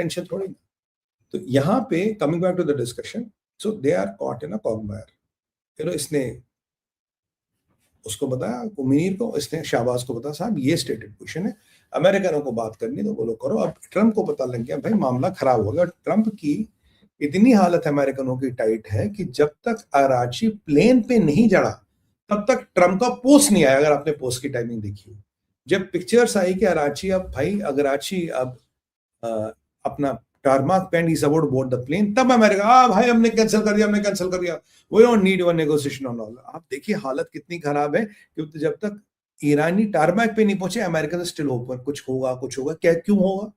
Tension थोड़ी ना। तो यहाँ पे coming back to the discussion, so they are caught in a quagmire. इसने उसको बताया मुनीर को, इसने शाहबाज को बताया साहब ये स्टेटेड क्वेश्चन है, अमेरिकनों को बात करनी तो बोलो करो। अब ट्रंप को पता लग गया भाई मामला खराब हो गया। ट्रंप की इतनी हालत अमेरिकनों की टाइट है कि जब तक अराची प्लेन पे नहीं चढ़ा तब तक ट्रंप का पोस्ट नहीं आया। अगर आपने पोस्ट की टाइमिंग देखी, जब पिक्चर्स आई कि अराची अब भाई अगराची अब अपना टारमाक पेंड is about board the plane, तब अमेरिका भाई हमने कैंसिल कर दिया, हमने कैंसिल कर दिया, we don't need one negotiation on all. आप देखिए हालत कितनी खराब है, क्योंकि जब तक ईरानी टारमाक पे नहीं पहुंचे अमेरिका स्टिल होपर कुछ होगा कुछ होगा। क्या क्यों होगा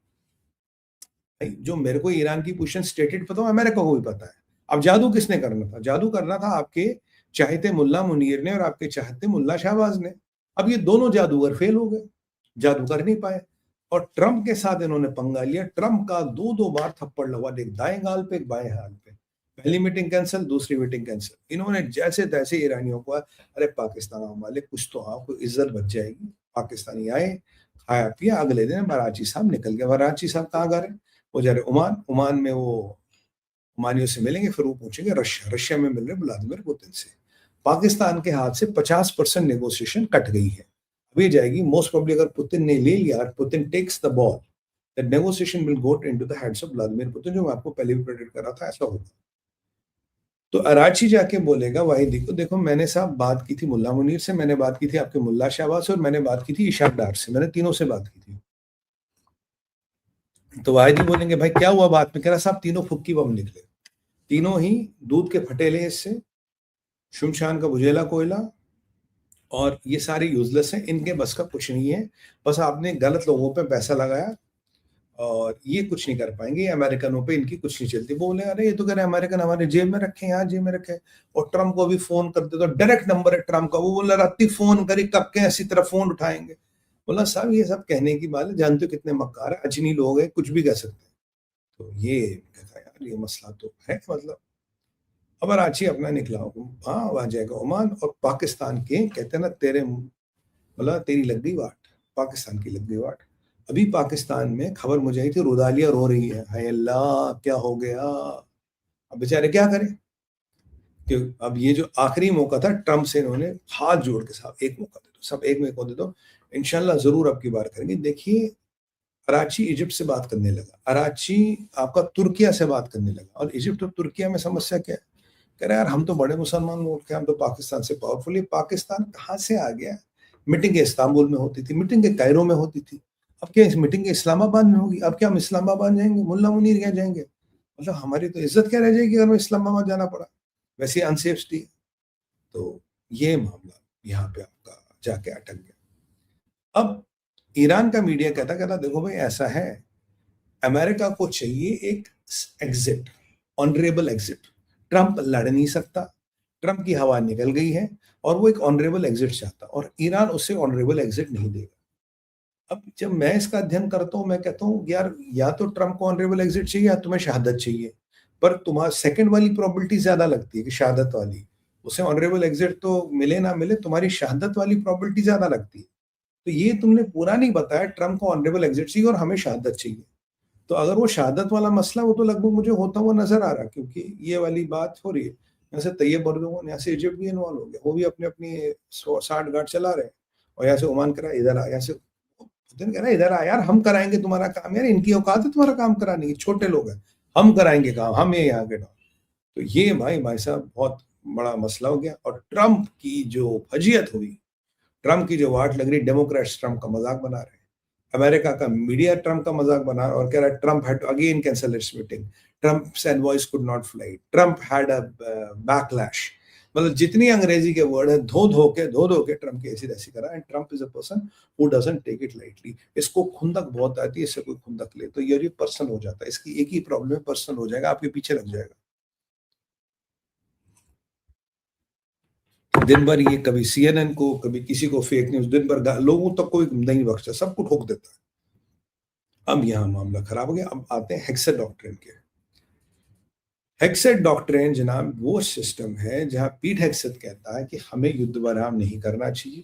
जो मेरे को ईरान की पोजीशन स्टेटेड पता हो, अमेरिका को भी पता है। अब जादू किसने करना था? जादू करना था आपके चाहते मुल्ला मुनीर ने और आपके चाहते मुल्ला शहबाज ने। अब ये दोनों जादूगर फेल हो गए, जादू कर नहीं पाए, और ट्रंप के साथ इन्होंने पंगा लिया। ट्रंप का दो बार थप्पड़ लगवा, एक दाएं गाल पे एक बाएं हाल पे। पहली मीटिंग कैंसिल, दूसरी मीटिंग कैंसिल। इन्होंने जैसे तैसे ईरानियों को, अरे पाकिस्तान वाले कुछ तो आपको इज्जत बच जाएगी। पाकिस्तानी आए, खाया पिया, अगले दिन बराची साहब निकल गए। बराची साहब कहाँ गए? वो जा रहे ओमान में, वो ओमानियों से मिलेंगे, फिर वो पूछेंगे रशिया में मिल रहे व्लादिमीर पुतिन से। पाकिस्तान के हाथ से 50% नेगोशिएशन कट गई है, अभी जाएगी मोस्ट प्रोबेबली। अगर पुतिन ने ले लिया, Putin takes the ball, that negotiation will go into the hands of Vladimir Putin, जो मैं आपको पहले भी प्रेडिक्ट कर रहा था ऐसा होगा। तो अराची जाके बोलेगा वाहिदी को, देखो मैंने साहब बात की थी मुल्ला मुनीर से, मैंने बात की थी आपके मुल्ला शहबाज से, और मैंने बात की थी इशाक डार से, मैंने तीनों से बात की थी। तो वाहिदी बोलेंगे भाई क्या हुआ बात में? कह रहा साहब तीनों फुक्की बम निकले, तीनों ही दूध के फटेले हिस्से, शुमशान का बुझेला कोयला, और ये सारे यूजलेस हैं, इनके बस का कुछ नहीं है। बस आपने गलत लोगों पे पैसा लगाया और ये कुछ नहीं कर पाएंगे, अमेरिकनों पे इनकी कुछ नहीं चलती। बोले अरे ये तो कह रहे अमेरिकन हमारे जेब में रखे, यहाँ जेब में रखे। और ट्रंप को भी फोन कर दे, तो डायरेक्ट नंबर है ट्रंप का, वो बोला रात फोन करी, कब के ऐसी तरह फोन उठाएंगे। बोला साहब ये सब कहने की बात है, जानते हो कितने मक्कार है, अजनी लोग हैं, कुछ भी कह सकते हैं। तो ये कहता यार ये मसला तो है। मतलब अब अराची अपना निकला, हाँ आ जाएगा ओमान और पाकिस्तान के, कहते हैं ना तेरे बोला तेरी लग गई वाट, पाकिस्तान की लग गई वाट। अभी पाकिस्तान में खबर मुझे आई थी, रुदालिया रो रही है, हाय अल्लाह क्या हो गया। अब बेचारे क्या करें, कि अब ये जो आखिरी मौका था ट्रंप से, इन्होंने हाथ जोड़ के साहब एक मौका दे दो, सब एक मौका दे दो, इंशाल्लाह जरूर अब की बार करेंगे। देखिए कराची इजिप्ट से बात करने लगा, कराची आपका तुर्किया से बात करने लगा, और इजिप्ट और तुर्किया में समस्या क्या है? कह रहे यार हम तो बड़े मुसलमान मुल्क हैं, हम तो पाकिस्तान से पावरफुल है। पाकिस्तान कहाँ से आ गया? मीटिंग इस्तांबुल में होती थी, मीटिंग कायरो में होती थी, अब क्या इस मीटिंग इस्लामाबाद में होगी? अब क्या हम इस्लामाबाद जाएंगे? मुल्ला मुनीर क्या जाएंगे? मतलब हमारी तो इज्जत क्या रह जाएगी अगर हमें इस्लामाबाद जाना पड़ा? वैसे अनसेफ स्टी। तो ये मामला यहाँ पे आपका जाके अटक गया। अब ईरान का मीडिया कहता कहता देखो भाई ऐसा है, अमेरिका को चाहिए एक एग्जिट, ऑनरेबल एग्जिट। ट्रंप लड़ नहीं सकता, ट्रंप की हवा निकल गई है, और वो एक ऑनरेबल एग्जिट चाहता, और ईरान उससे ऑनरेबल एग्जिट नहीं देगा। अब जब मैं इसका अध्ययन करता हूं, मैं कहता हूं यार या तो ट्रंप को ऑनरेबल एग्जिट चाहिए या तुम्हें शहादत चाहिए, पर तुम्हारा सेकंड वाली प्रोबेबिलिटी ज्यादा लगती है कि शहादत वाली, उसे ऑनरेबल एग्जिट तो मिले ना मिले, तुम्हारी शहादत वाली प्रोबेबिलिटी ज्यादा लगती है। तो ये तुमने पूरा नहीं बताया, ट्रंप को ऑनरेबल एग्जिट चाहिए और हमें शहादत चाहिए। तो अगर वो शहादत वाला मसला, वो तो लगभग मुझे होता हुआ नजर आ रहा, क्योंकि ये वाली बात हो रही है। यहाँ से तैयब अर्दोगन, यहाँ से इजिप्ट भी इन्वॉल्व हो गया, वो भी अपने अपनी 60 गार्ड चला रहे हैं, और यहाँ से ओमान करा, इधर आ, यहाँ से पुतिन कह रहा है इधर आ यार, हम कराएंगे तुम्हारा काम, यार इनकी औकात है तुम्हारा काम कराने की, छोटे लोग हैं, हम कराएंगे काम, हम ये यहाँ के डॉन। तो ये भाई साहब बहुत बड़ा मसला हो गया। और ट्रंप की जो फजीयत हुई, ट्रंप की जो वाट लग रही, डेमोक्रेट्स ट्रंप का मजाक बना रहे हैं, अमेरिका का मीडिया ट्रंप का मजाक बना और कह रहा है Trump had again cancel its meeting, Trump's envoys could not fly, Trump had a backlash. मतलब जितनी अंग्रेजी के वर्ड है धो धो के ट्रंप की ऐसी तैसी करा। And Trump is a person who doesn't take it lightly. इसको खुंदक बहुत आती है, इससे कोई खुंदक ले तो ये पर्सन हो जाता है। इसकी एक ही प्रॉब्लम है, पर्सन हो जाएगा, आपके पीछे लग जाएगा। दिन भर ये कभी CNN को, कभी किसी को फेक न्यूज, दिन भर लोगों तक कोई नहीं बख्शता, सबको ठोक देता है। अब यहां मामला खराब हो गया। अब आते हैं हेक्सेट डॉक्ट्रिन के। हेक्सेट डॉक्ट्रिन जनाब वो सिस्टम है जहां पीट हेक्सेट कहता है कि हमें युद्ध विराम नहीं करना चाहिए,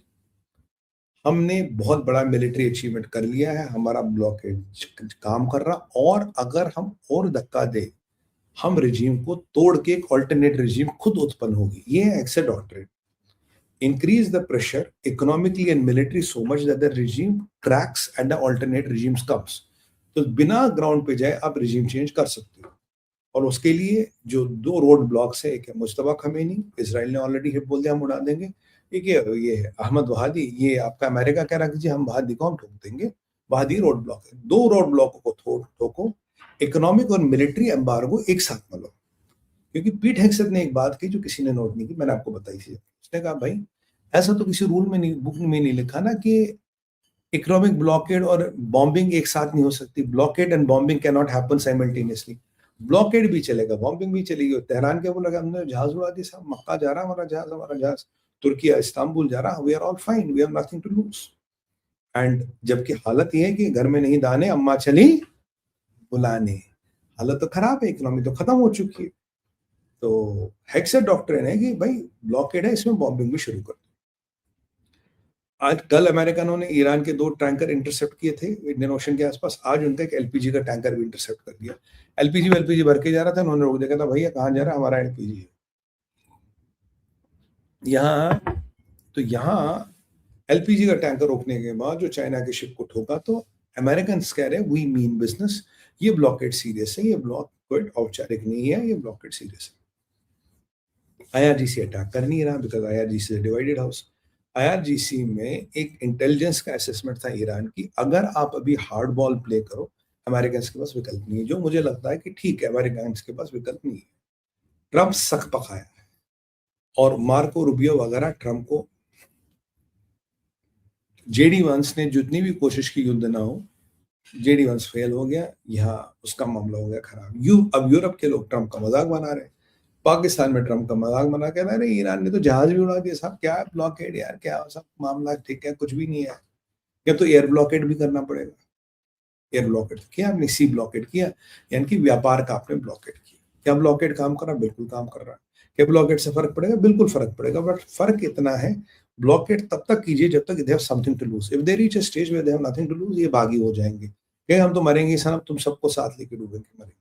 हमने बहुत बड़ा मिलिट्री अचीवमेंट कर लिया है, हमारा ब्लॉकेड काम कर रहा, और अगर हम और धक्का दें, हम रिजीम को तोड़ के एक ऑल्टरनेट रिजीम खुद उत्पन्न होगी। ये है एक्सेट doctrine. Increase the pressure economically and military so much that the regime cracks and the alternate regimes comes. तो बिना ग्राउंड पे जाए आप रिजीम चेंज कर सकते हो, और उसके लिए जो दो रोड ब्लॉक्स है, एक है मुश्तबा खमेनी, इसराइल ने ऑलरेडी हिट बोल दिया हम उड़ा देंगे, एक ये है अहमद वहादी, ये आपका अमेरिका कह रहा है कि जी हम वहादी को हम ठोक देंगे, वहादी रोड ब्लॉक है। दो रोड ब्लॉकों को ठोको, इकोनॉमिक और मिलिट्री एम्बार्गो एक साथ में लो। क्योंकि पीट हेग्सेट ने एक बात की जो किसी ने नोट नहीं की, मैंने आपको बताई थी। उसने कहा भाई ऐसा तो किसी रूल में नहीं, बुक में नहीं लिखा ना कि इकोनॉमिक ब्लॉकेड और बॉम्बिंग एक साथ नहीं हो सकती। Blockade and bombing can not happen simultaneously. Blockade भी चलेगा, बॉम्बिंग भी चलेगी। तेहरान क्या बोला, हमने जहाज उड़ा दिया साहब, मक्का जा रहा हमारा जहाज, तुर्की इस्तांबुल जा रहा, we are all fine, we have nothing to lose. And जबकि हालत ये है कि घर में नहीं दाने, अम्मा चली बुलाने। हालत तो खराब है, इकोनॉमी तो खत्म हो चुकी है। तो हेग्सेट डॉक्ट्रिन है कि भाई ब्लॉकेड है, इसमें बॉम्बिंग भी शुरू कर। आज कल अमेरिकनों ने ईरान के 2 टैंकर इंटरसेप्ट किए थे इंडियन ओशन के आसपास, आज उनका एक एलपीजी का टैंकर भी इंटरसेप्ट कर दिया। एलपीजी भर के जा रहा था, उन्होंने रोक दिया, था भैया कहाँ जा रहा है, हमारा एलपीजी है यहाँ। तो यहाँ एलपीजी का टैंकर रोकने के बाद जो चाइना के शिप को ठोका, तो अमेरिकन कह रहे हैं वी मीन बिजनेस, ये ब्लॉकेड सीरियस है, ये ब्लॉकेड औपचारिक नहीं है, ये ब्लॉकेड सीरियस है। आईआरजीसी अटैक कर नहीं रहा because IRGC is divided house. IRGC में एक इंटेलिजेंस का असेसमेंट था ईरान की, अगर आप अभी हार्ड बॉल प्ले करो, अमेरिकन के पास विकल्प नहीं है। जो मुझे लगता है कि ठीक है, अमेरिकन के पास विकल्प नहीं है। ट्रंप सक पकाया है, और मार्को रूबियो वगैरह ट्रंप को, जेडी वंस ने जितनी भी कोशिश की युद्ध ना हो, जेडी वंस फेल हो गया, यहाँ उसका मामला हो गया खराब। अब यूरोप के लोग ट्रंप का मजाक बना रहे हैं, पाकिस्तान में ट्रंप का मजाक बना के, अरे ईरान ने तो जहाज भी उड़ा दिया साहब, क्या ब्लॉकेड यार, क्या सब मामला ठीक है, कुछ भी नहीं है। या तो एयर ब्लॉकेड भी करना पड़ेगा। एयर ब्लॉकेड किया आपने, सी ब्लॉकेड किया, यानी कि व्यापार का आपने ब्लॉकेड किया। क्या ब्लॉकेड काम कर रहा है? बिल्कुल काम कर रहा है। क्या ब्लॉकेड से फर्क पड़ेगा? बिल्कुल फर्क पड़ेगा, बट फर्क इतना है, ब्लॉकेड तब तक कीजिए जब तक they have something to lose. If they reach a stage where they have nothing to lose, ये बागी हो जाएंगे कि हम तो मरेंगे साहब, तुम सबको साथ लेके डूबेंगे, मरेंगे।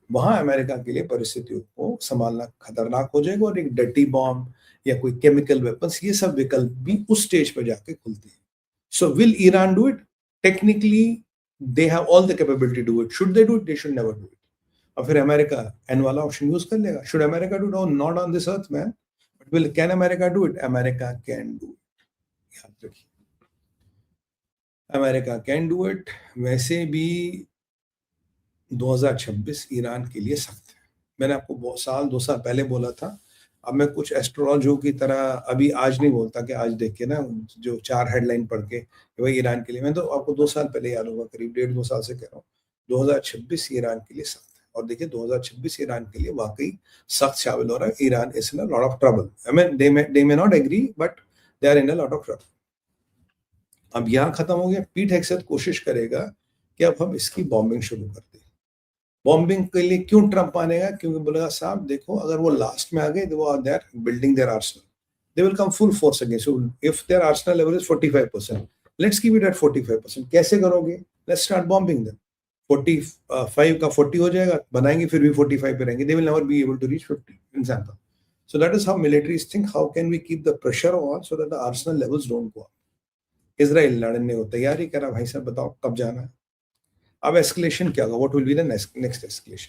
वहां अमेरिका के लिए परिस्थितियों को संभालना खतरनाक हो जाएगा, और एक डर्टी बॉम्ब या कोई केमिकल वेपन्स, ये सब विकल्प भी उस स्टेज पर जाके खुलते हैं। So will Iran do it? Technically they have all the capability to do it. Should they do it? They should never do it. और फिर अमेरिका एन वाला ऑप्शन यूज कर लेगा। Should America do it? Not on this earth man, but will can America do it? America can do it, याद रखिए, America can do it. वैसे भी 2026 ईरान के लिए सख्त है। मैंने आपको साल 2 साल पहले बोला था। अब मैं कुछ एस्ट्रोलॉजों की तरह अभी आज नहीं बोलता कि आज देख के ना जो 4 हेडलाइन पढ़ के वही ईरान के लिए, मैं तो आपको 2 साल पहले याद होगा, करीब 1.5-2 साल से कह रहा हूँ 2026 ईरान के लिए सख्त है। और देखिए 2026 ईरान के लिए वाकई सख्त शामिल हो रहा है। Iran is in a lot of trouble. I mean they may not agree, but they are in a lot of trouble. अब यहाँ खत्म हो गया। पीट हेग्सेट कोशिश करेगा कि अब हम इसकी बॉम्बिंग शुरू कर दें। बॉम्बिंग के लिए क्यों ट्रंप आनेगा? क्योंकि बोलेगा साहब देखो, अगर वो लास्ट में आ गए, वो are there building their arsenal, they will come full force against. So if their arsenal level is 45%, let's keep it at 45%। कैसे करोगे? Let's start bombing them. 45 का 40 हो जाएगा, बनाएंगे फिर भी 45 पे रहेंगे, they will never be able to reach 50 example. So that is how militaries think, how can we keep the pressure on so that the arsenal levels don't go up. Israel लड़ने को तैयारी करा, भाई साहब बताओ कब जाना है। अब एस्केलेशन क्या होगा? What will be the next escalation?